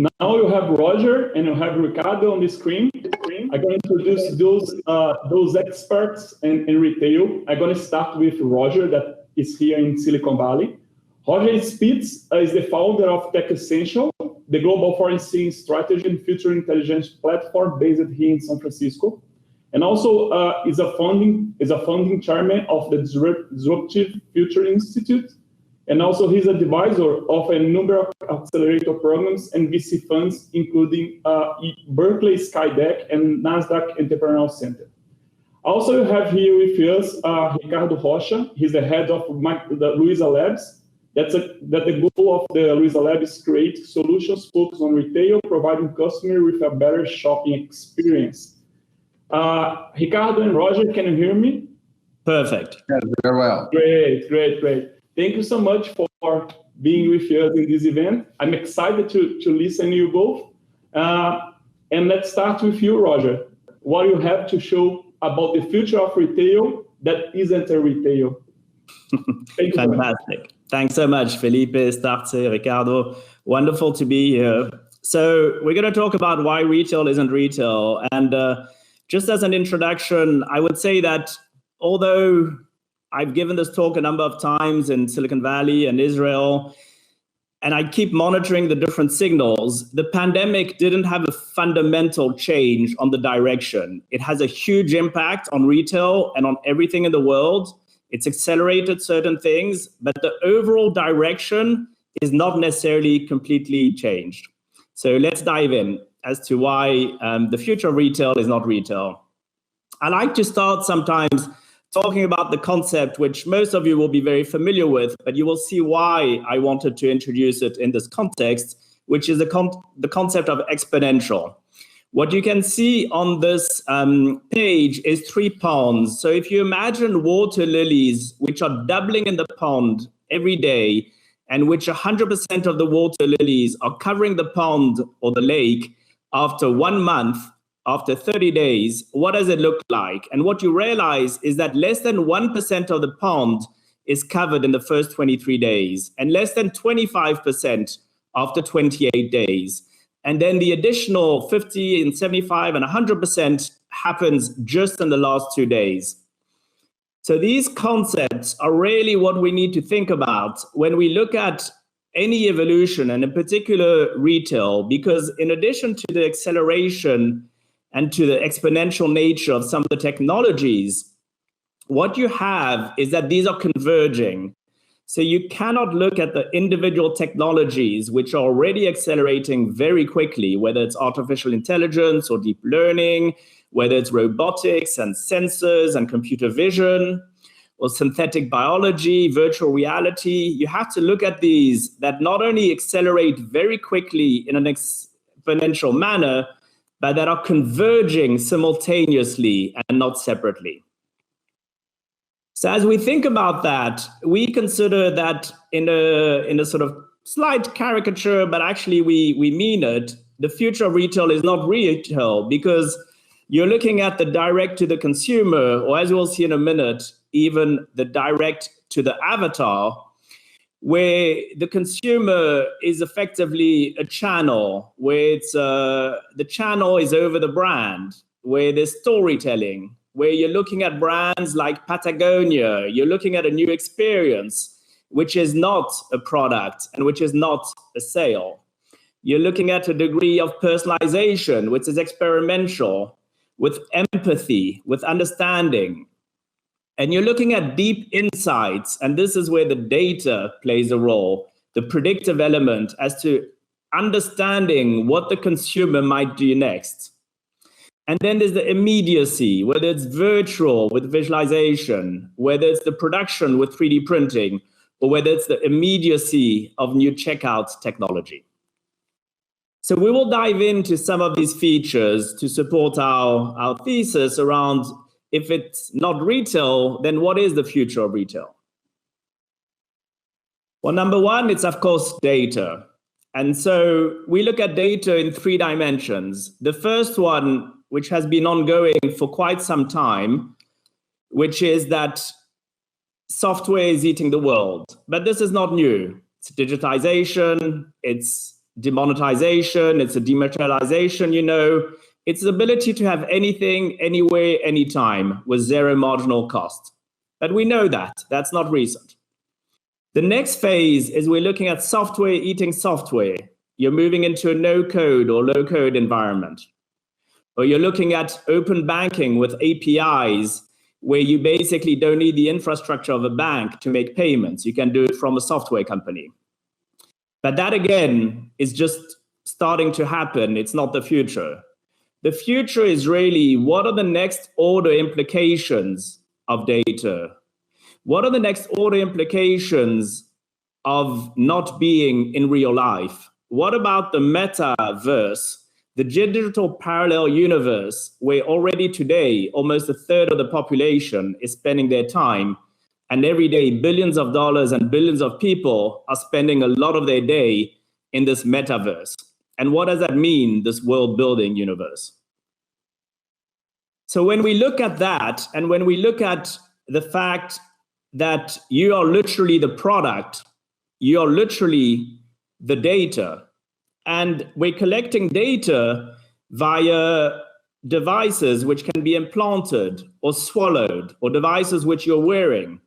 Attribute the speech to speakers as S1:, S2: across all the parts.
S1: Now you have Roger and you have Ricardo on the screen. I'm going to introduce those experts in retail. I'm going to start with Roger, that is here in Silicon Valley. Roger Spitz is the founder of Tech Essential, the global foreign strategy and future intelligence platform based here in San Francisco, and also is a founding chairman of the Disruptive Future Institute, and also he's a advisor of a number of accelerator programs and VC funds, including Berkeley Skydeck and NASDAQ Entrepreneurial Center. Also, you have here with us Ricardo Rocha. He's the head of the Luiza Labs. That the goal of the Luiza Lab is create solutions focused on retail, providing customers with a better shopping experience. Ricardo and Roger, can you hear me?
S2: Perfect.
S3: Yeah, very well.
S1: Great. Thank you so much for being with us in this event. I'm excited to listen to you both. And let's start with you, Roger. What you have to show about the future of retail that isn't a retail. Thank you.
S2: Fantastic. Thanks so much, Felipe, StartSe, Ricardo. Wonderful to be here. So we're going to talk about why retail isn't retail. And just as an introduction, I would say that although I've given this talk a number of times in Silicon Valley and Israel, and I keep monitoring the different signals, the pandemic didn't have a fundamental change on the direction. It has a huge impact on retail and on everything in the world. It's accelerated certain things, but the overall direction is not necessarily completely changed. So let's dive in as to why the future of retail is not retail. I like to start sometimes talking about the concept, which most of you will be very familiar with, but you will see why I wanted to introduce it in this context, which is the concept of exponential. What you can see on this page is 3 ponds. So if you imagine water lilies, which are doubling in the pond every day, and which 100% of the water lilies are covering the pond or the lake after 1 month, after 30 days, what does it look like? And what you realize is that less than 1% of the pond is covered in the first 23 days, and less than 25% after 28 days. And then the additional 50 and 75 and 100% happens just in the last 2 days. So these concepts are really what we need to think about when we look at any evolution, and in particular retail, because in addition to the acceleration and to the exponential nature of some of the technologies, what you have is that these are converging. So you cannot look at the individual technologies which are already accelerating very quickly, whether it's artificial intelligence or deep learning, whether it's robotics and sensors and computer vision, or synthetic biology, virtual reality. You have to look at these that not only accelerate very quickly in an exponential manner, but that are converging simultaneously and not separately. So as we think about that, we consider that in a sort of slight caricature, but actually we mean it. The future of retail is not retail, because you're looking at the direct to the consumer, or as we'll see in a minute, even the direct to the avatar, where the consumer is effectively a channel, where it's, the channel is over the brand, where there's storytelling, where you're looking at brands like Patagonia, you're looking at a new experience, which is not a product and which is not a sale. You're looking at a degree of personalization, which is experimental, with empathy, with understanding. And you're looking at deep insights, and this is where the data plays a role, the predictive element as to understanding what the consumer might do next. And then there's the immediacy, whether it's virtual with visualization, whether it's the production with 3D printing, or whether it's the immediacy of new checkout technology. So we will dive into some of these features to support our thesis around, if it's not retail, then what is the future of retail? Well, number one, it's of course data. And so we look at data in 3 dimensions. The first one, which has been ongoing for quite some time, which is that software is eating the world. But this is not new. It's digitization, it's demonetization, it's a dematerialization, it's the ability to have anything, anywhere, anytime with zero marginal cost. But we know that, that's not recent. The next phase is we're looking at software eating software. You're moving into a no-code or low-code environment. Or you're looking at open banking with APIs where you basically don't need the infrastructure of a bank to make payments. You can do it from a software company. But that, again, is just starting to happen. It's not the future. The future is really, what are the next order implications of data? What are the next order implications of not being in real life? What about the metaverse, the digital parallel universe, where already today, almost a third of the population is spending their time, and every day billions of dollars and billions of people are spending a lot of their day in this metaverse? And what does that mean, this world building universe? So when we look at that, and when we look at the fact that you are literally the product, you are literally the data, and we're collecting data via devices which can be implanted or swallowed, or devices which you're wearing,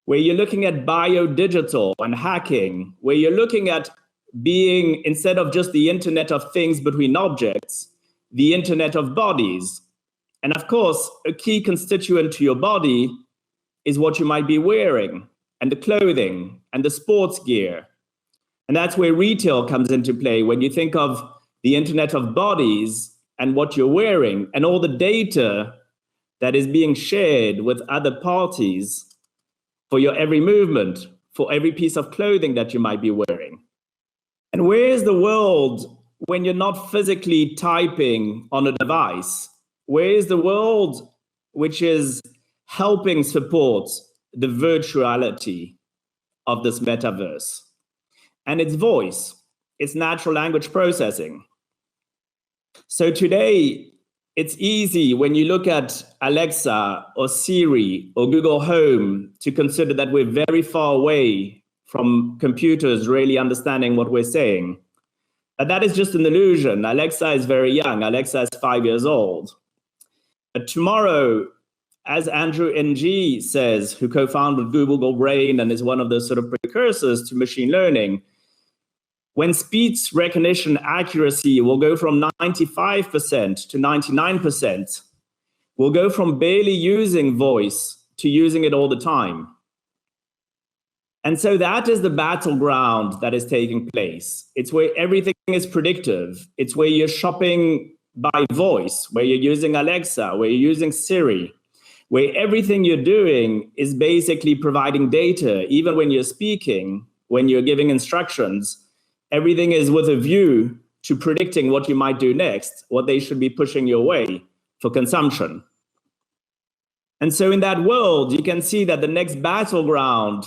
S2: where you're looking at biodigital and hacking, where you're looking at being, instead of just the Internet of Things between objects, the Internet of bodies. And of course, a key constituent to your body is what you might be wearing, and the clothing, and the sports gear. And that's where retail comes into play, when you think of the Internet of bodies and what you're wearing, and all the data that is being shared with other parties for your every movement, for every piece of clothing that you might be wearing. And where is the world when you're not physically typing on a device? Where is the world which is helping support the virtuality of this metaverse? And it's voice, it's natural language processing. So today, it's easy when you look at Alexa or Siri or Google Home to consider that we're very far away from computers really understanding what we're saying. But that is just an illusion. Alexa is very young. Alexa is 5 years old. But tomorrow, as Andrew Ng says, who co-founded Google Brain and is one of the sort of precursors to machine learning, when Spitz recognition accuracy will go from 95% to 99%, we'll go from barely using voice to using it all the time. And so that is the battleground that is taking place. It's where everything is predictive. It's where you're shopping by voice, where you're using Alexa, where you're using Siri, where everything you're doing is basically providing data. Even when you're speaking, when you're giving instructions, everything is with a view to predicting what you might do next, what they should be pushing your way for consumption. And so in that world, you can see that the next battleground,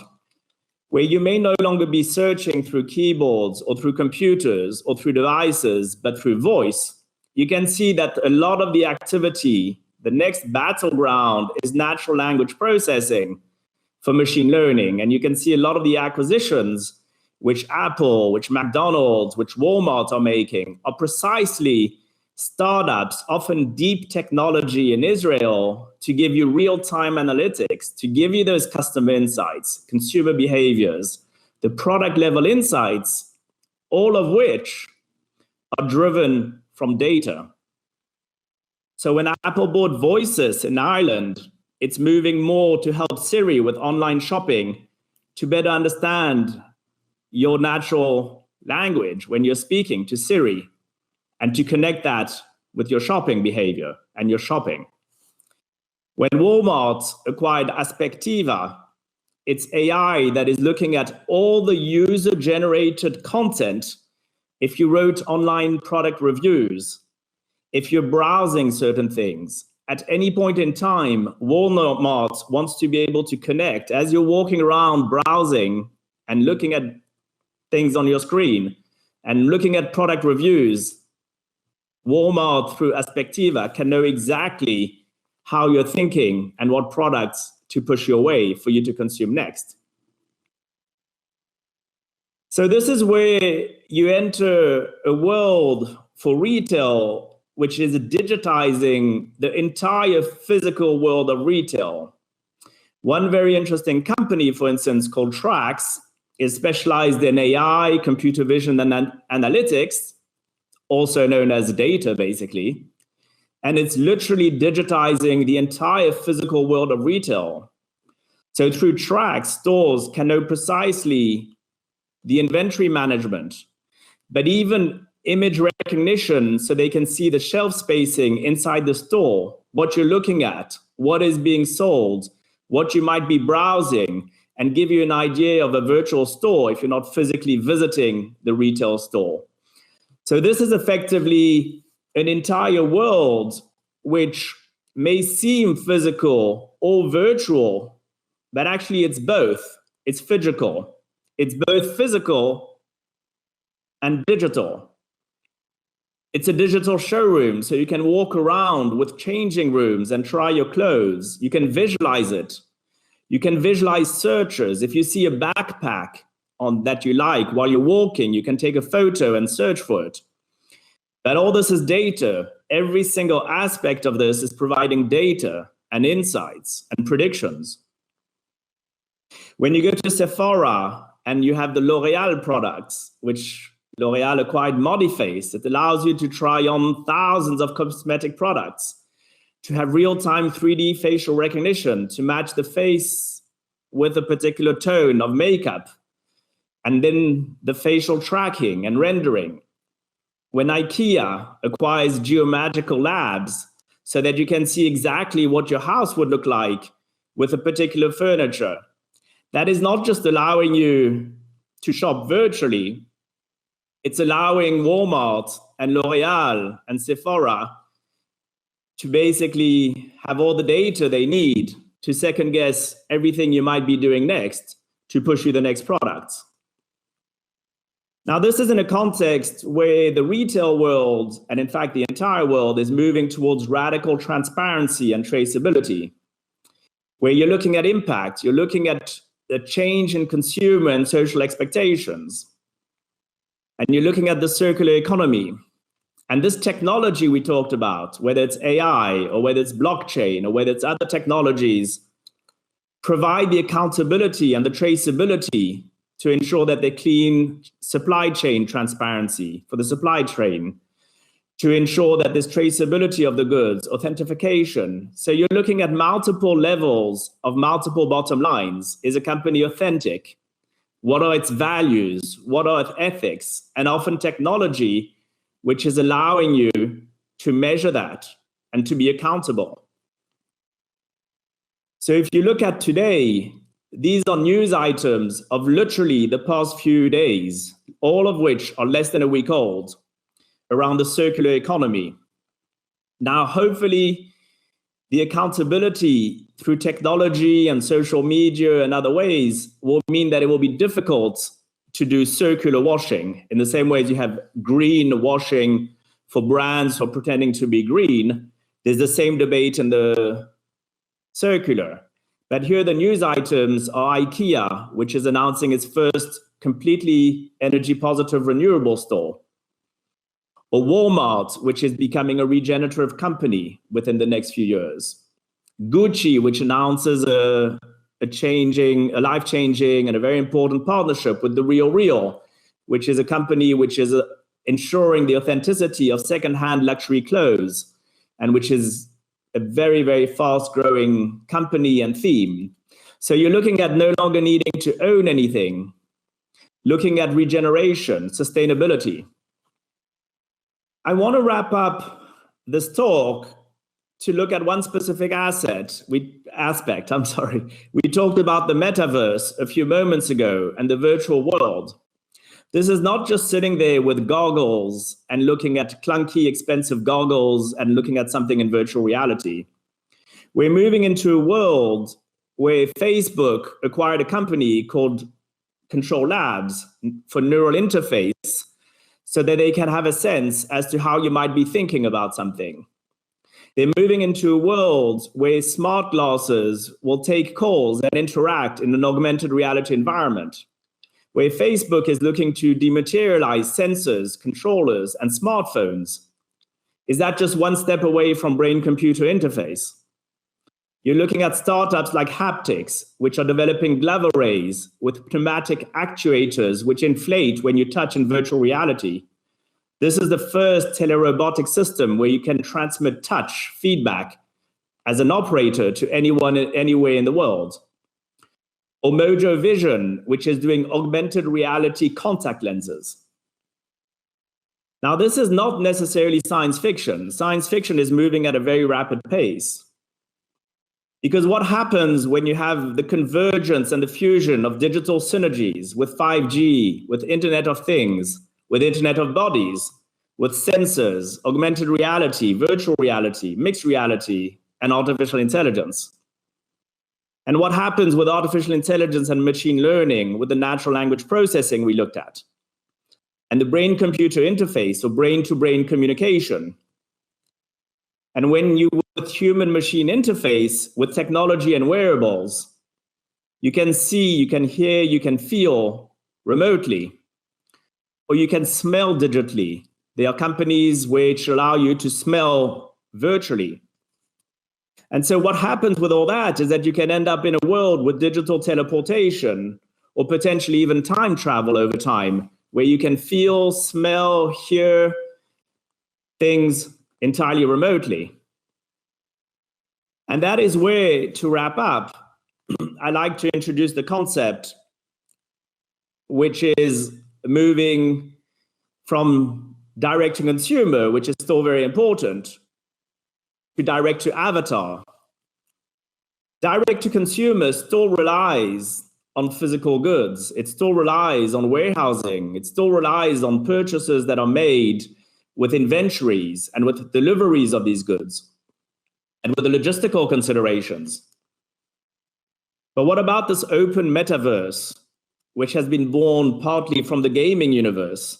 S2: where you may no longer be searching through keyboards or through computers or through devices, but through voice, you can see that a lot of the activity, the next battleground, is natural language processing for machine learning. And you can see a lot of the acquisitions which Apple, which McDonald's, which Walmart are making are precisely startups, often deep technology in Israel, to give you real-time analytics, to give you those customer insights, consumer behaviors, the product level insights, all of which are driven from data. So when Apple bought Voices in Ireland, it's moving more to help Siri with online shopping to better understand your natural language when you're speaking to Siri, and to connect that with your shopping behavior and your shopping. When Walmart acquired Aspectiva, it's AI that is looking at all the user-generated content. If you wrote online product reviews, if you're browsing certain things, at any point in time, Walmart wants to be able to connect. As you're walking around browsing and looking at things on your screen and looking at product reviews, Walmart through Aspectiva can know exactly how you're thinking and what products to push your way for you to consume next. So this is where you enter a world for retail, which is digitizing the entire physical world of retail. One very interesting company, for instance, called Trax, is specialized in AI, computer vision, and analytics, also known as data, basically. And it's literally digitizing the entire physical world of retail. So through Trax, stores can know precisely the inventory management, but even image recognition, so they can see the shelf spacing inside the store, what you're looking at, what is being sold, what you might be browsing, and give you an idea of a virtual store if you're not physically visiting the retail store. So this is effectively an entire world which may seem physical or virtual, but actually it's both. It's physical. It's both physical and digital. It's a digital showroom, so you can walk around with changing rooms and try your clothes. You can visualize it. You can visualize searches. If you see a backpack that you like while you're walking, you can take a photo and search for it. But all this is data. Every single aspect of this is providing data and insights and predictions. When you go to Sephora and you have the L'Oreal products, which L'Oreal acquired Modiface, it allows you to try on thousands of cosmetic products, to have real-time 3D facial recognition, to match the face with a particular tone of makeup, and then the facial tracking and rendering. When IKEA acquires Geomagical Labs, so that you can see exactly what your house would look like with a particular furniture, that is not just allowing you to shop virtually, it's allowing Walmart and L'Oreal and Sephora to basically have all the data they need to second guess everything you might be doing next to push you the next products. Now, this is in a context where the retail world, and in fact the entire world, is moving towards radical transparency and traceability, where you're looking at impact, you're looking at the change in consumer and social expectations, and you're looking at the circular economy. And this technology we talked about, whether it's AI or whether it's blockchain or whether it's other technologies, provide the accountability and the traceability to ensure that they clean supply chain transparency for the supply chain, to ensure that there's traceability of the goods, authentication. So you're looking at multiple levels of multiple bottom lines. Is a company authentic? What are its values? What are its ethics? And often technology, which is allowing you to measure that and to be accountable. So if you look at today, these are news items of literally the past few days, all of which are less than a week old, around the circular economy. Now, hopefully, the accountability through technology and social media and other ways will mean that it will be difficult to do circular washing in the same way as you have green washing for brands for pretending to be green. There's the same debate in the circular. But here the news items are IKEA, which is announcing its first completely energy positive renewable store, or Walmart, which is becoming a regenerative company within the next few years. Gucci, which announces a life-changing and a very important partnership with The RealReal, which is a company which is ensuring the authenticity of second-hand luxury clothes, and which is a very, very fast-growing company and theme. So you're looking at no longer needing to own anything, looking at regeneration, sustainability. I want to wrap up this talk to look at one specific aspect. We talked about the Metaverse a few moments ago and the virtual world. This is not just sitting there with goggles and looking at clunky, expensive goggles and looking at something in virtual reality. We're moving into a world where Facebook acquired a company called Control Labs for neural interface so that they can have a sense as to how you might be thinking about something. They're moving into a world where smart glasses will take calls and interact in an augmented reality environment. where Facebook is looking to dematerialize sensors, controllers, and smartphones. Is that just one step away from brain-computer interface? You're looking at startups like Haptics, which are developing glove arrays with pneumatic actuators which inflate when you touch in virtual reality. This is the first telerobotic system where you can transmit touch feedback as an operator to anyone anywhere in the world. Or Mojo Vision, which is doing augmented reality contact lenses. Now, this is not necessarily science fiction. Science fiction is moving at a very rapid pace. Because what happens when you have the convergence and the fusion of digital synergies with 5G, with Internet of Things, with Internet of Bodies, with sensors, augmented reality, virtual reality, mixed reality, and artificial intelligence? And what happens with artificial intelligence and machine learning, with the natural language processing we looked at, and the brain-computer interface, or brain-to-brain communication? And when you with human-machine interface, with technology and wearables, you can see, you can hear, you can feel remotely, or you can smell digitally. There are companies which allow you to smell virtually. And so what happens with all that is that you can end up in a world with digital teleportation, or potentially even time travel over time, where you can feel, smell, hear things entirely remotely. And that is where, to wrap up, I like to introduce the concept, which is moving from direct to consumer, which is still very important, to direct to avatar. Direct to consumer still relies on physical goods. It still relies on warehousing. It still relies on purchases that are made with inventories and with deliveries of these goods, and with the logistical considerations. But what about this open metaverse, which has been born partly from the gaming universe?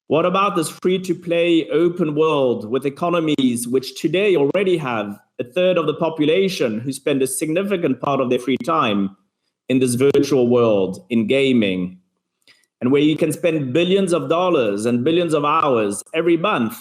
S2: What about this free-to-play open world with economies which today already have a third of the population who spend a significant part of their free time in this virtual world, in gaming, and where you can spend billions of dollars and billions of hours every month,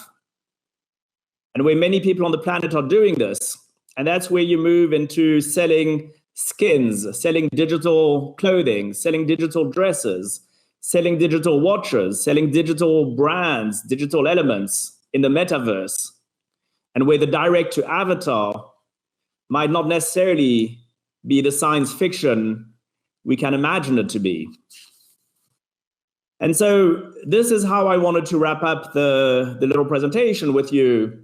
S2: and where many people on the planet are doing this? And that's where you move into selling skins, selling digital clothing, selling digital dresses, selling digital watches, selling digital brands, digital elements in the metaverse, and where the direct to avatar might not necessarily be the science fiction we can imagine it to be. And so this is how I wanted to wrap up the little presentation with you.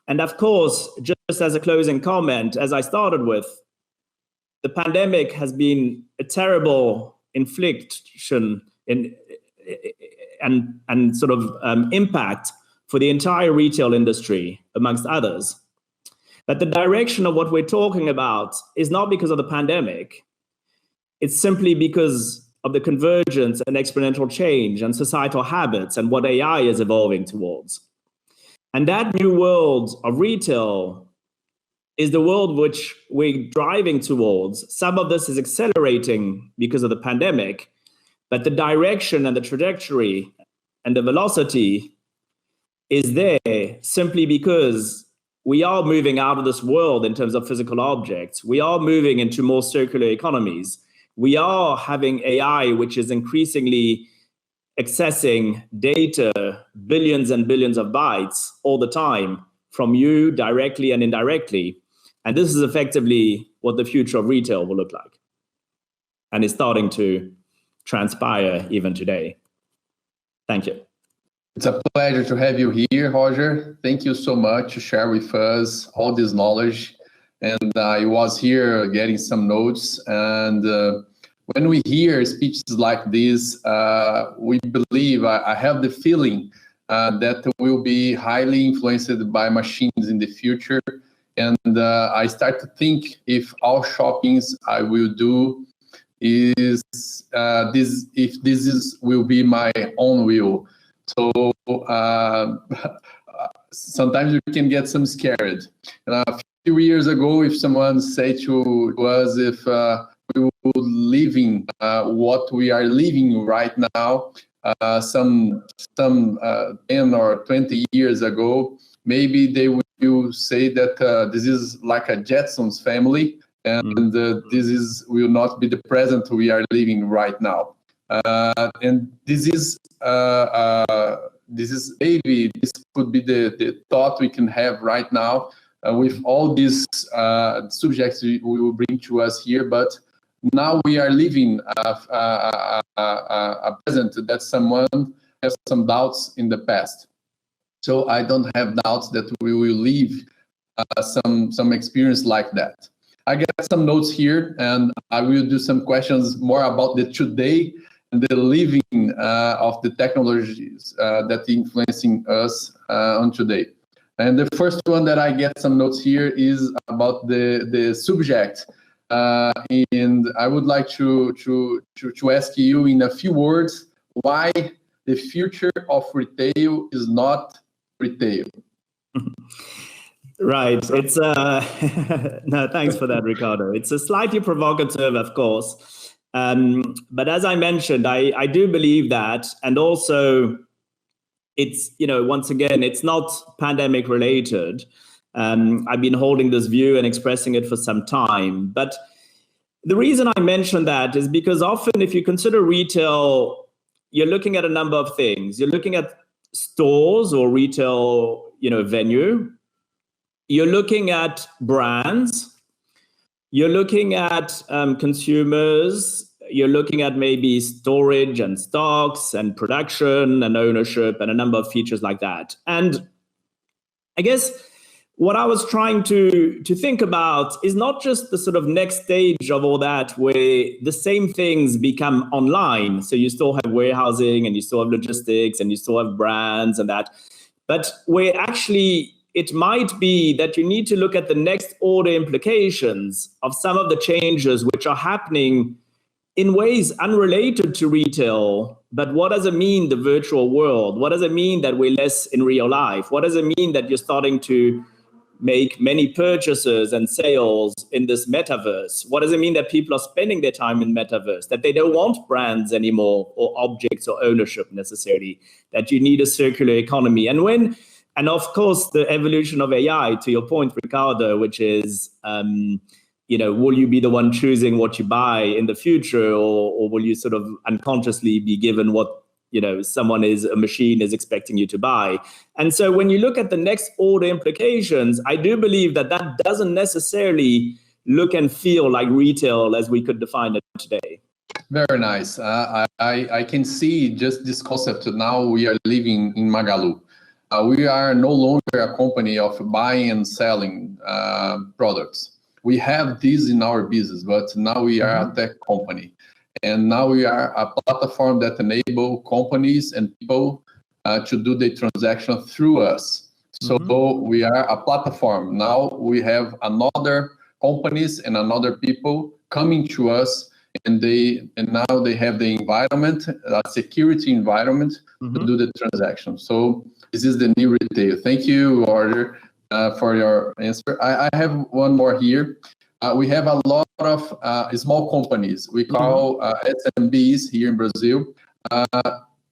S2: And of course, just as a closing comment, as I started with, the pandemic has been a terrible infliction and sort of impact for the entire retail industry, amongst others. But the direction of what we're talking about is not because of the pandemic. It's simply because of the convergence and exponential change and societal habits and what AI is evolving towards. And that new world of retail is the world which we're driving towards. Some of this is accelerating because of the pandemic, but the direction and the trajectory and the velocity is there simply because we are moving out of this world in terms of physical objects. We are moving into more circular economies. We are having AI, which is increasingly accessing data, billions and billions of bytes all the time from you directly and indirectly. And this is effectively what the future of retail will look like. And it's starting to transpire even today. Thank you.
S3: It's a pleasure to have you here, Roger. Thank you so much to share with us all this knowledge. And I was here getting some notes. And when we hear speeches like this, we believe, I have the feeling that will be highly influenced by machines in the future. And I start to think if all shoppings I will do is will be my own will. So sometimes you can get some scared. A few years ago, if someone said to us if we would living what we are living right now, some 10 or 20 years ago, maybe they will say that this is like a Jetsons family, and this will not be the present we are living right now. And this is maybe this could be the thought we can have right now with all these subjects we will bring to us here. But now we are living a present that someone has some doubts in the past. So I don't have doubts that we will live some experience like that. I get some notes here, and I will do some questions more about the today and the living of the technologies that influencing us on today. And the first one that I get some notes here is about the subject. And I would like to ask you in a few words why the future of retail is not retail.
S2: Right. It's no, thanks for that, Ricardo. It's a slightly provocative, of course. But as I mentioned, I do believe that, and also it's, once again, it's not pandemic related. I've been holding this view and expressing it for some time. But the reason I mention that is because often if you consider retail, you're looking at a number of things. You're looking at stores or retail, venue. You're looking at brands. You're looking at consumers. You're looking at maybe storage and stocks and production and ownership and a number of features like that. And I guess what I was trying to think about is not just the sort of next stage of all that where the same things become online. So you still have warehousing and you still have logistics and you still have brands and that. But where actually it might be that you need to look at the next order implications of some of the changes which are happening in ways unrelated to retail. But what does it mean, the virtual world? What does it mean that we're less in real life? What does it mean that you're starting to make many purchases and sales in this metaverse? What does it mean that people are spending their time in metaverse, that they don't want brands anymore or objects or ownership necessarily, that you need a circular economy? And of course, the evolution of AI, to your point, Ricardo, which is, will you be the one choosing what you buy in the future, or will you sort of unconsciously be given what, a machine is expecting you to buy? And so when you look at the next order implications, I do believe that doesn't necessarily look and feel like retail as we could define it today.
S3: Very nice. I can see just this concept. Now we are living in Magalu. We are no longer a company of buying and selling products. We have this in our business, but now we are a tech company. And now we are a platform that enable companies and people to do the transaction through us. So we are a platform. Now we have another companies and another people coming to us, and now they have the environment, a security environment to do the transaction. So this is the new retail. Thank you, Roger, for your answer. I have one more here. We have a lot of small companies. We call SMBs here in Brazil.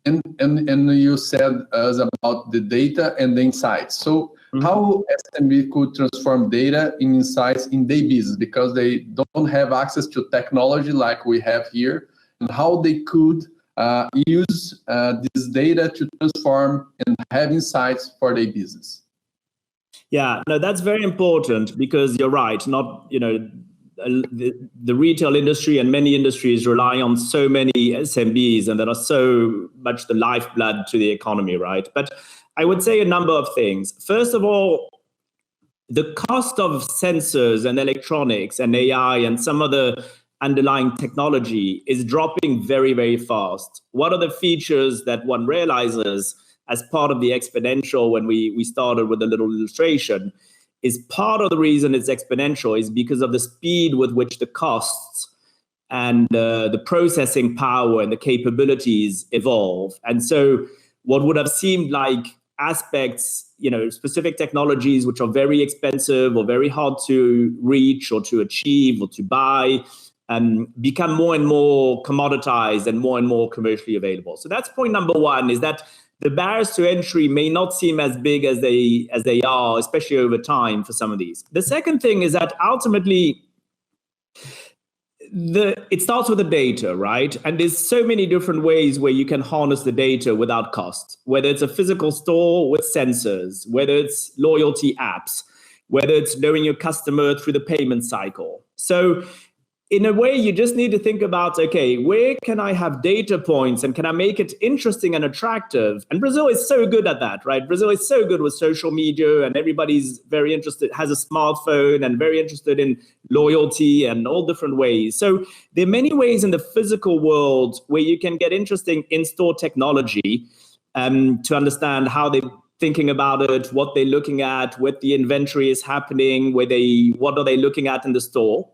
S3: And you said us about the data and the insights. So how SMB could transform data in insights in their business, because they don't have access to technology like we have here, and how they could use this data to transform and have insights for their business.
S2: Yeah, no, that's very important, because you're right. Not, the retail industry and many industries rely on so many SMBs, and that are so much the lifeblood to the economy, right? But I would say a number of things. First of all, the cost of sensors and electronics and AI and some of the underlying technology is dropping very, very fast. What are the features that one realizes as part of the exponential when we started with a little illustration is part of the reason it's exponential is because of the speed with which the costs and the processing power and the capabilities evolve. And so what would have seemed like aspects, specific technologies which are very expensive or very hard to reach or to achieve or to buy, become more and more commoditized and more commercially available. So that's point number one, is that the barriers to entry may not seem as big as they are, especially over time for some of these. The second thing is that ultimately, it starts with the data, right? And there's so many different ways where you can harness the data without cost, whether it's a physical store with sensors, whether it's loyalty apps, whether it's knowing your customer through the payment cycle. So in a way, you just need to think about, okay, where can I have data points and can I make it interesting and attractive? And Brazil is so good at that, right? Brazil is so good with social media, and everybody's very interested, has a smartphone and very interested in loyalty and all different ways. So there are many ways in the physical world where you can get interesting in-store technology to understand how they're thinking about it, what they're looking at, what the inventory is happening, what are they looking at in the store.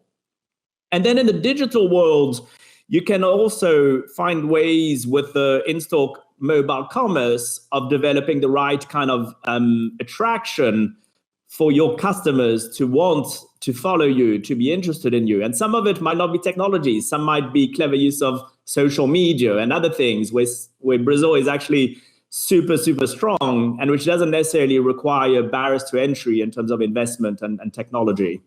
S2: And then in the digital world, you can also find ways with the in-store mobile commerce of developing the right kind of attraction for your customers to want to follow you, to be interested in you. And some of it might not be technology. Some might be clever use of social media and other things where Brazil is actually super, super strong, and which doesn't necessarily require barriers to entry in terms of investment and technology.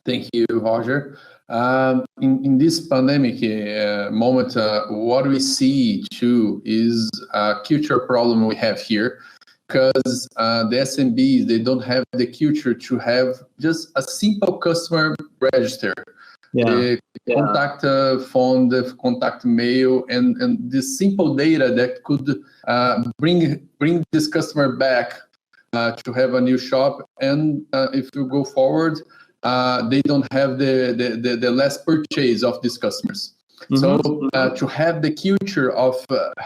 S3: Thank you, Roger. In this pandemic moment, what we see too is a culture problem we have here, because the SMBs, they don't have the culture to have just a simple customer register. The contact phone, the contact mail, and this simple data that could bring this customer back to have a new shop. And if you go forward, they don't have the last purchase of these customers. Mm-hmm. So to have the culture of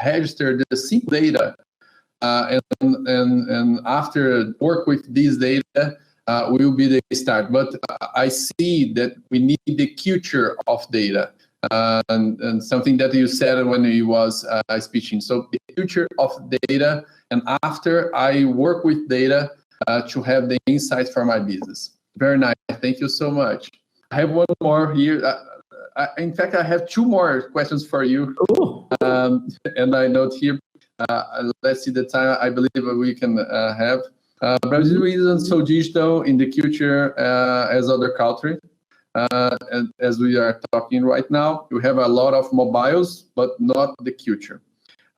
S3: register the simple data and after work with this data will be the start. But I see that we need the culture of data and something that you said when you was speaking. So the future of data, and after I work with data to have the insights for my business. Very nice. Thank you so much. I have one more here. In fact, I have two more questions for you. And I note here, let's see the time I believe we can have. Brazil isn't so digital in the future as other countries. And as we are talking right now, we have a lot of mobiles, but not the future.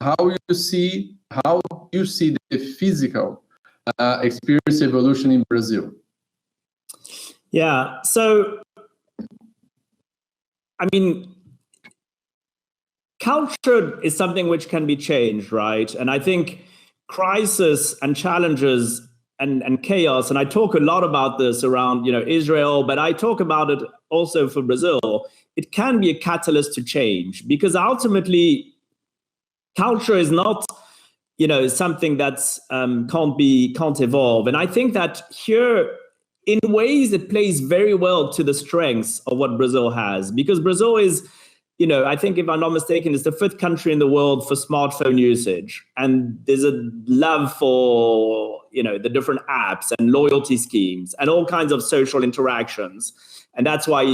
S3: How you see the physical experience evolution in Brazil?
S2: Yeah, so, I mean, culture is something which can be changed, right? And I think crisis and challenges and chaos, and I talk a lot about this around, Israel, but I talk about it also for Brazil. It can be a catalyst to change, because ultimately culture is not, something that's can't evolve. And I think that here, in ways, it plays very well to the strengths of what Brazil has, because Brazil is, I think if I'm not mistaken, it's the 5th country in the world for smartphone usage. And there's a love for, the different apps and loyalty schemes and all kinds of social interactions. And that's why,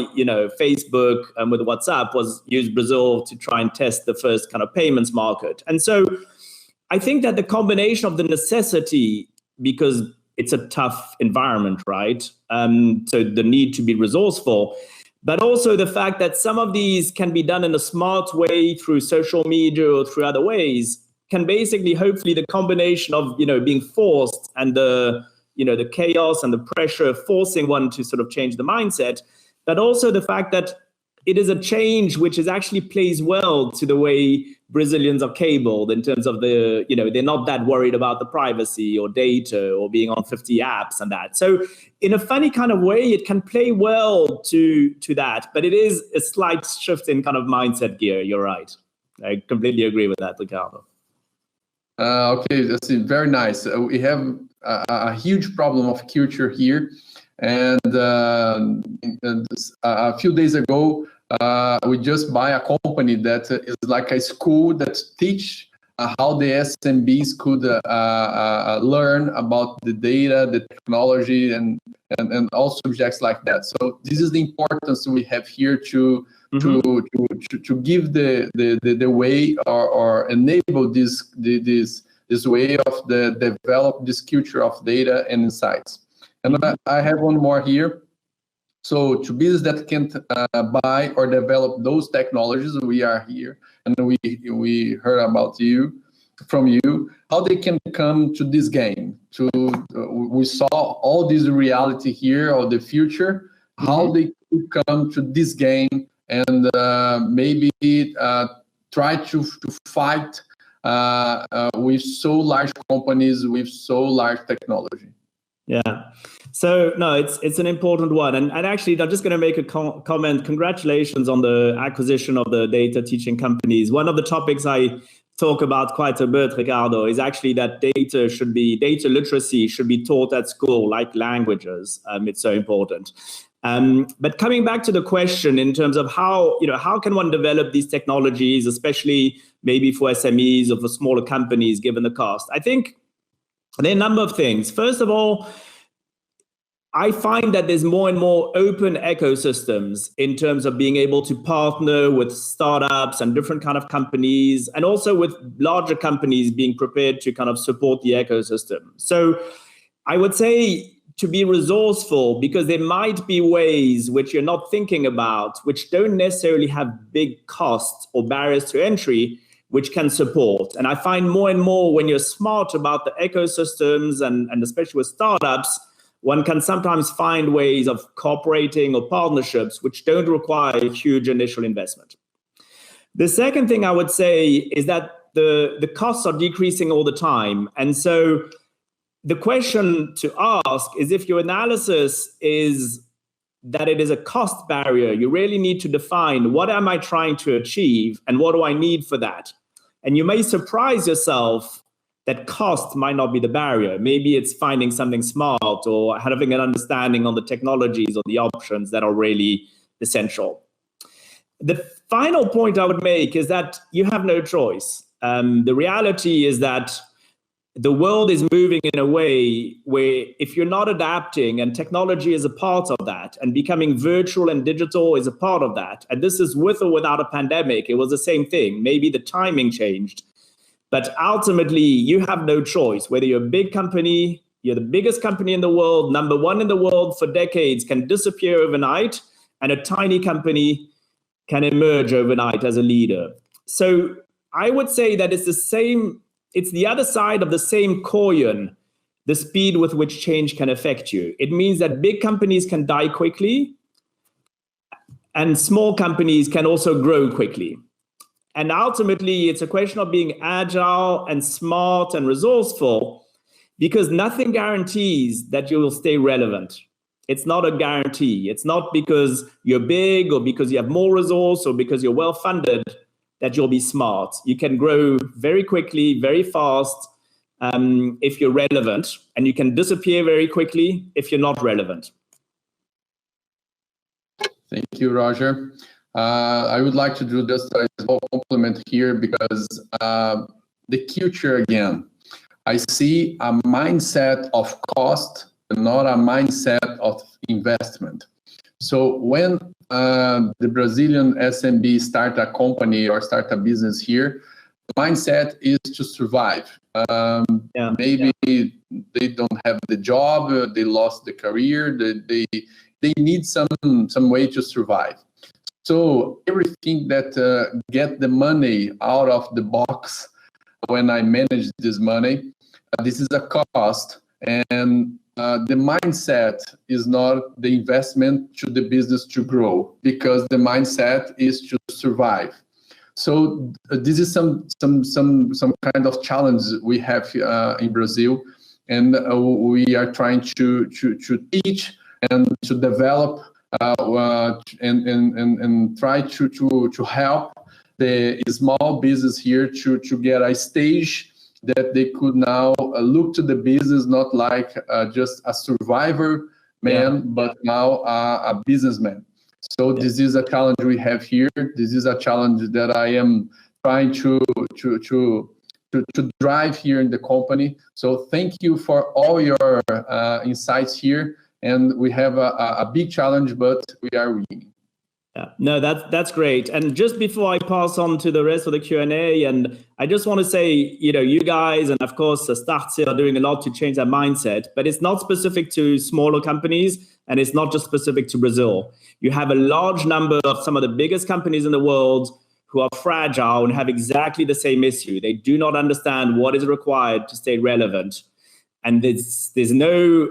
S2: Facebook with WhatsApp used Brazil to try and test the first kind of payments market. And so I think that the combination of the necessity, because it's a tough environment, right? So the need to be resourceful, but also the fact that some of these can be done in a smart way through social media or through other ways, can basically, hopefully, the combination of, being forced and the chaos and the pressure forcing one to sort of change the mindset, but also the fact that it is a change which is actually plays well to the way Brazilians are cabled in terms of they're not that worried about the privacy or data or being on 50 apps and that. So in a funny kind of way, it can play well to that, but it is a slight shift in kind of mindset gear. You're right. I completely agree with that, Ricardo.
S3: Okay, that's very nice. We have a huge problem of culture here. And a few days ago, we just buy a company that is like a school that teach how the SMBs could learn about the data, the technology, and all subjects like that. So this is the importance we have here to give the way or enable this way of develop this culture of data and insights. And I have one more here. So to businesses that can't buy or develop those technologies, we are here, and we heard about from you, how they can come to this game. We saw all this reality here of the future, how they could come to this game and maybe try to fight with so large companies, with so large technology.
S2: Yeah. So no, it's an important one. And actually, I'm just going to make a comment. Congratulations on the acquisition of the data teaching companies. One of the topics I talk about quite a bit, Ricardo, is actually that data literacy should be taught at school like languages. It's so important. But coming back to the question in terms of how can one develop these technologies, especially maybe for SMEs or for smaller companies, given the cost? I think there are a number of things. First of all, I find that there's more and more open ecosystems in terms of being able to partner with startups and different kind of companies, and also with larger companies being prepared to kind of support the ecosystem. So I would say to be resourceful, because there might be ways which you're not thinking about, which don't necessarily have big costs or barriers to entry, which can support. And I find more and more when you're smart about the ecosystems and especially with startups, one can sometimes find ways of cooperating or partnerships which don't require a huge initial investment. The second thing I would say is that the costs are decreasing all the time. And so the question to ask is, if your analysis is that it is a cost barrier, you really need to define, what am I trying to achieve and what do I need for that? And you may surprise yourself that cost might not be the barrier. Maybe it's finding something smart or having an understanding on the technologies or the options that are really essential. The final point I would make is that you have no choice. The reality is that the world is moving in a way where if you're not adapting, and technology is a part of that, and becoming virtual and digital is a part of that, and this is with or without a pandemic, it was the same thing. Maybe the timing changed. But ultimately, you have no choice. Whether you're a big company, you're the biggest company in the world, number one in the world for decades, can disappear overnight, and a tiny company can emerge overnight as a leader. So I would say that it's the other side of the same coin, the speed with which change can affect you. It means that big companies can die quickly, and small companies can also grow quickly. And ultimately, it's a question of being agile and smart and resourceful, because nothing guarantees that you will stay relevant. It's not a guarantee. It's not because you're big or because you have more resource or because you're well-funded that you'll be smart. You can grow very quickly, very fast, if you're relevant, and you can disappear very quickly if you're not relevant.
S3: Thank you, Roger. I would like to do just a small compliment here, because the future again, I see a mindset of cost and not a mindset of investment. So when the Brazilian SMB start a company or start a business here, the mindset is to survive. Maybe they don't have the job, they lost the career, they need some way to survive. So everything that get the money out of the box when I manage this money, this is a cost. And the mindset is not the investment to the business to grow, because the mindset is to survive. So this is some kind of challenge we have in Brazil, and we are trying to teach and to develop and try to help the small business here to get a stage that they could now look to the business not like just a survivor man, but now a businessman. So this is a challenge we have here. This is a challenge that I am trying to to drive here in the company. So thank you for all your insights here. And we have a big challenge, but we are winning.
S2: Yeah, no, that's great. And just before I pass on to the rest of the Q&A, and I just want to say, you guys and of course StartSe are doing a lot to change that mindset, but it's not specific to smaller companies and it's not just specific to Brazil. You have a large number of some of the biggest companies in the world who are fragile and have exactly the same issue. They do not understand what is required to stay relevant. And there's no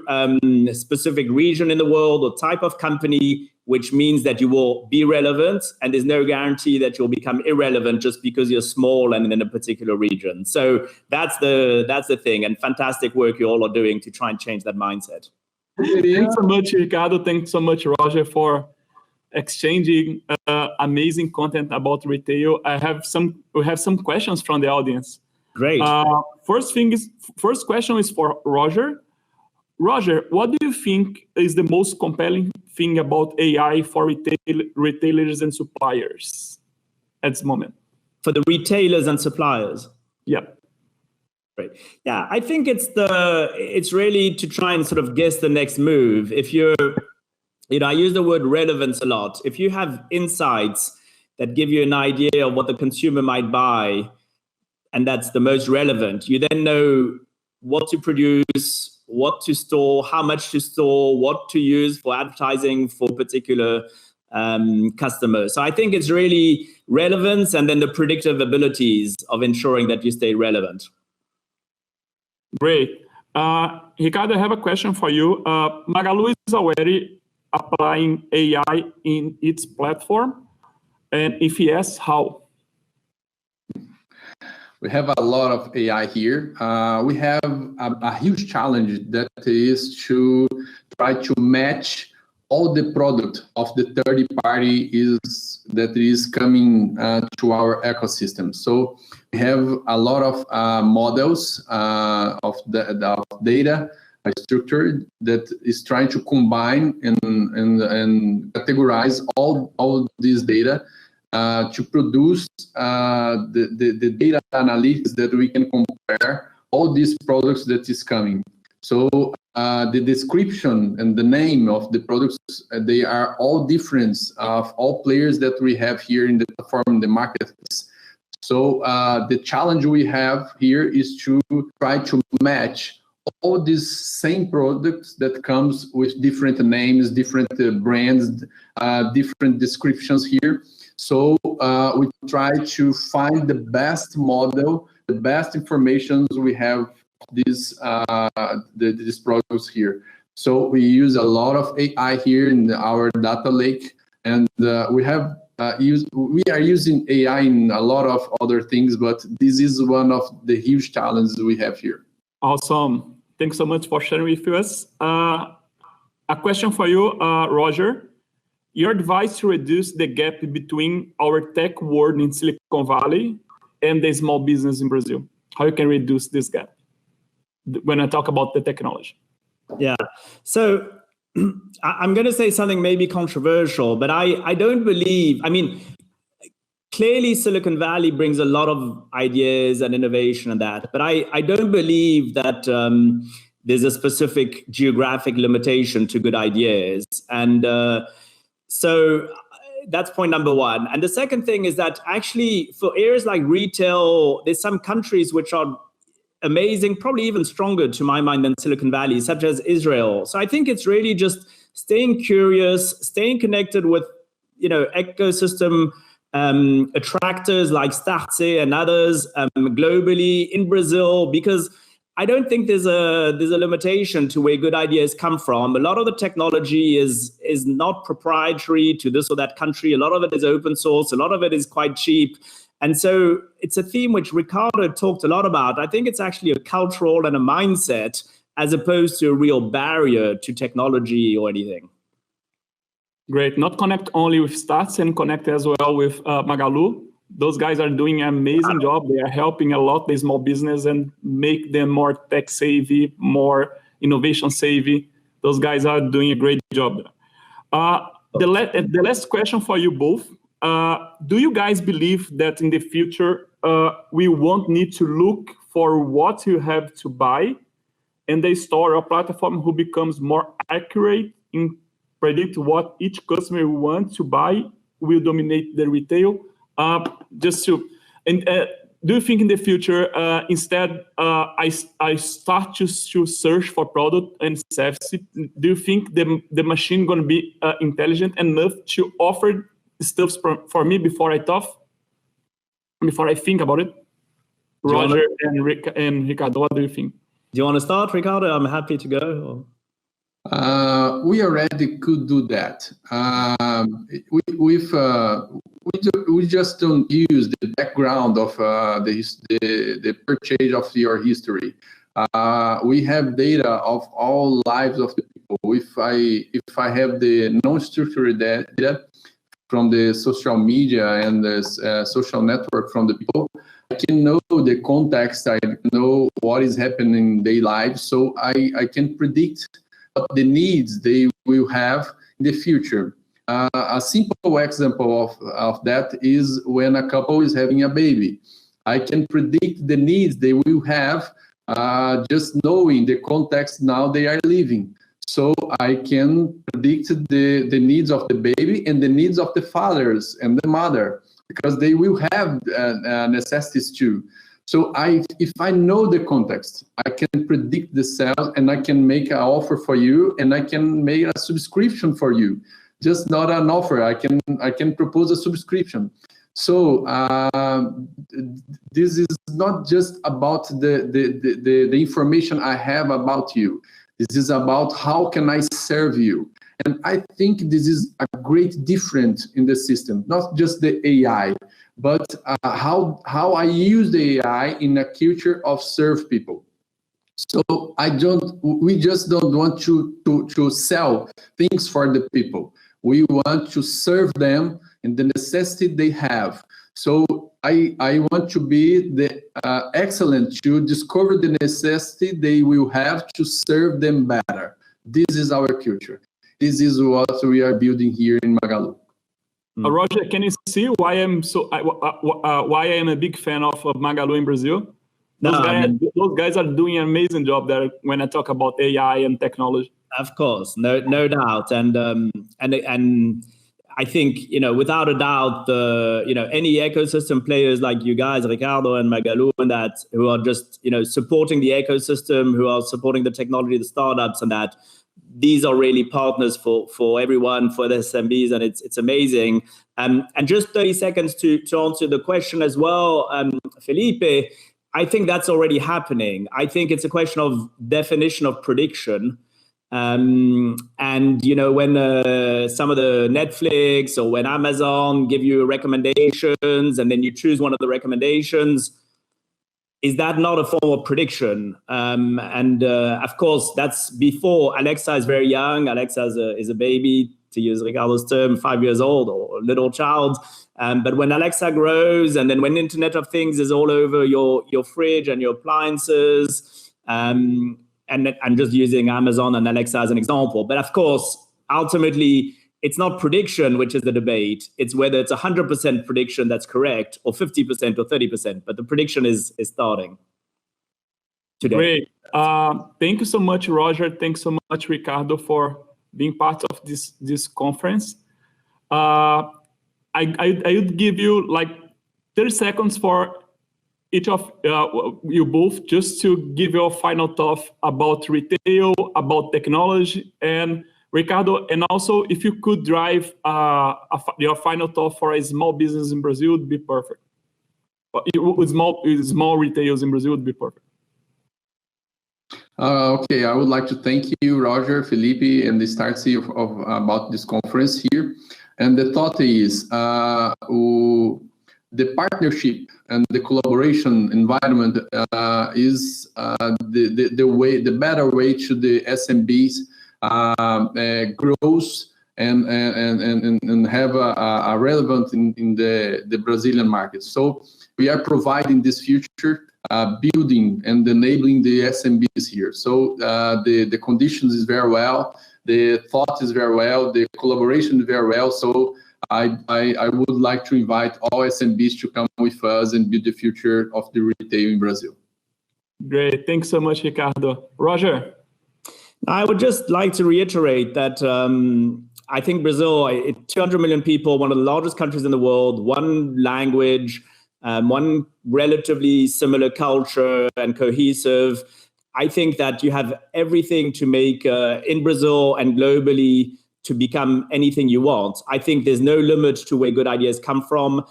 S2: specific region in the world or type of company which means that you will be relevant, and there's no guarantee that you'll become irrelevant just because you're small and in a particular region. So that's the thing, and fantastic work you all are doing to try and change that mindset.
S1: Thanks so much, Ricardo. Thanks so much, Roger, for exchanging amazing content about retail. We have some questions from the audience.
S2: Great.
S1: First question is for Roger. Roger, what do you think is the most compelling thing about AI for retailers and suppliers at this moment?
S2: For the retailers and suppliers?
S1: Yeah.
S2: Right. Yeah, I think it's really to try and sort of guess the next move. If I use the word relevance a lot. If you have insights that give you an idea of what the consumer might buy, and that's the most relevant, you then know what to produce, what to store, how much to store, what to use for advertising for particular customers. So I think it's really relevance and then the predictive abilities of ensuring that you stay relevant.
S1: Great. Ricardo, I have a question for you. Magalu is already applying AI in its platform, and if yes, how?
S3: We have a lot of AI here. We have a huge challenge that is to try to match all the product of the third party that is coming to our ecosystem. So we have a lot of models of the data structure that is trying to combine and categorize all this data to produce the data analytics that we can compare all these products that is coming. So the description and the name of the products, they are all different of all players that we have here in the platform, in the marketplace. So the challenge we have here is to try to match all these same products that comes with different names, different brands, different descriptions here. So we try to find the best model, the best information we have these products here. So we use a lot of AI here in our data lake, and we are using AI in a lot of other things, but this is one of the huge challenges we have here.
S1: Awesome. Thanks so much for sharing with us. A question for you, Roger. Your advice to reduce the gap between our tech world in Silicon Valley and the small business in Brazil. How you can reduce this gap when I talk about the technology?
S2: Yeah. So I'm going to say something maybe controversial, but I don't believe, clearly Silicon Valley brings a lot of ideas and innovation and that, but I don't believe that there's a specific geographic limitation to good ideas. And so that's point number one. And the second thing is that actually for areas like retail, there's some countries which are amazing, probably even stronger to my mind than Silicon Valley, such as Israel. So I think it's really just staying curious, staying connected with, ecosystem attractors like StartSe and others globally in Brazil, because I don't think there's a limitation to where good ideas come from. A lot of the technology is not proprietary to this or that country. A lot of it is open source. A lot of it is quite cheap. And so it's a theme which Ricardo talked a lot about. I think it's actually a cultural and a mindset as opposed to a real barrier to technology or anything.
S1: Great. Not connect only with StartSe and connect as well with Magalu. Those guys are doing an amazing job. They are helping a lot the small business and make them more tech savvy, more innovation savvy. Those guys are doing a great job. The last question for you both. Do you guys believe that in the future, we won't need to look for what you have to buy, and the store or platform who becomes more accurate in predict what each customer wants to buy will dominate the retail. Do you think in the future, instead, I start to search for product and services? Do you think the machine going to be intelligent enough to offer stuff for me before I think about it? Roger and Ricardo, what do you think?
S2: Do you want to start, Ricardo? I'm happy to go.
S3: We already could do that. We just don't use the background of the purchase of your history. We have data of all lives of the people. If I have the non-structured data from the social media and the social network from the people, I can know the context. I know what is happening in their lives, so I can predict what the needs they will have in the future. A simple example of that is when a couple is having a baby. I can predict the needs they will have just knowing the context now they are living. So I can predict the needs of the baby and the needs of the fathers and the mother, because they will have necessities too. So if I know the context, I can predict the sale and I can make an offer for you and I can make a subscription for you. Just not an offer. I can propose a subscription. So this is not just about the information I have about you. This is about how can I serve you. And I think this is a great difference in the system, not just the AI, but how I use the AI in a culture of serve people. So we just don't want to sell things for the people. We want to serve them in the necessity they have. So I want to be the excellent to discover the necessity they will have to serve them better. This is our culture. This is what we are building here in Magalu.
S1: Roger, can you see why I am a big fan of Magalu in Brazil? Those guys are doing an amazing job there when I talk about AI and technology.
S2: Of course, no doubt, and I think without a doubt, any ecosystem players like you guys, Ricardo and Magalu, and that who are just supporting the ecosystem, who are supporting the technology, the startups, and that these are really partners for everyone, for the SMBs, and it's amazing. And just 30 seconds to answer the question as well, Felipe. I think that's already happening. I think it's a question of definition of prediction. And when some of the Netflix or when Amazon give you recommendations and then you choose one of the recommendations, is that not a form of prediction? Of course, that's before Alexa is very young. Alexa is a baby, to use Ricardo's term, 5 years old or a little child. But when Alexa grows, and then when Internet of Things is all over your fridge and your appliances, and I'm just using Amazon and Alexa as an example. But of course, ultimately, it's not prediction, which is the debate. It's whether it's 100% prediction that's correct or 50% or 30%. But the prediction is starting today.
S1: Great. Thank you so much, Roger. Thanks so much, Ricardo, for being part of this conference. I would give you like 30 seconds for each of you both, just to give your final thought about retail, about technology, and Ricardo, and also if you could drive your final thought for a small business in Brazil, would be perfect. Small retailers in Brazil would be perfect.
S3: Okay, I would like to thank you, Roger, Felipe, and the StartSe about this conference here. And the thought is the partnership and the collaboration environment is the better way to the SMBs grows and have a relevance in the Brazilian market. So we are providing this future, building and enabling the SMBs here. So the conditions is very well, the thought is very well, the collaboration is very well. So I would like to invite all SMBs to come with us and build the future of the retail in Brazil.
S1: Great. Thanks so much, Ricardo. Roger?
S2: I would just like to reiterate that I think Brazil, 200 million people, one of the largest countries in the world, one language, one relatively similar culture and cohesive. I think that you have everything to make in Brazil and globally to become anything you want. I think there's no limit to where good ideas come from.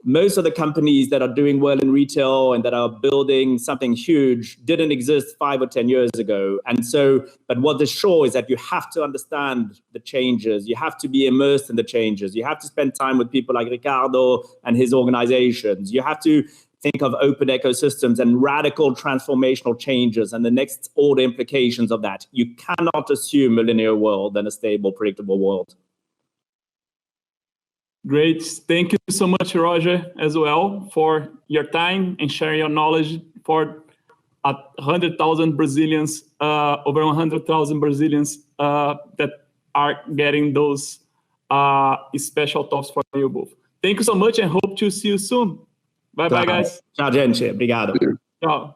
S2: Most of the companies that are doing well in retail and that are building something huge didn't exist 5 or 10 years ago. And so, but what is sure is that you have to understand the changes. You have to be immersed in the changes. You have to spend time with people like Ricardo and his organizations. You have to think of open ecosystems and radical transformational changes and the next order implications of that. You cannot assume a linear world and a stable, predictable world.
S1: Great. Thank you so much, Roger, as well, for your time and sharing your knowledge for 100,000 Brazilians, over 100,000 Brazilians that are getting those special talks for you both. Thank you so much and hope to see you soon. Bye-bye, guys.
S2: Ciao, gente. Obrigado.
S1: Ciao.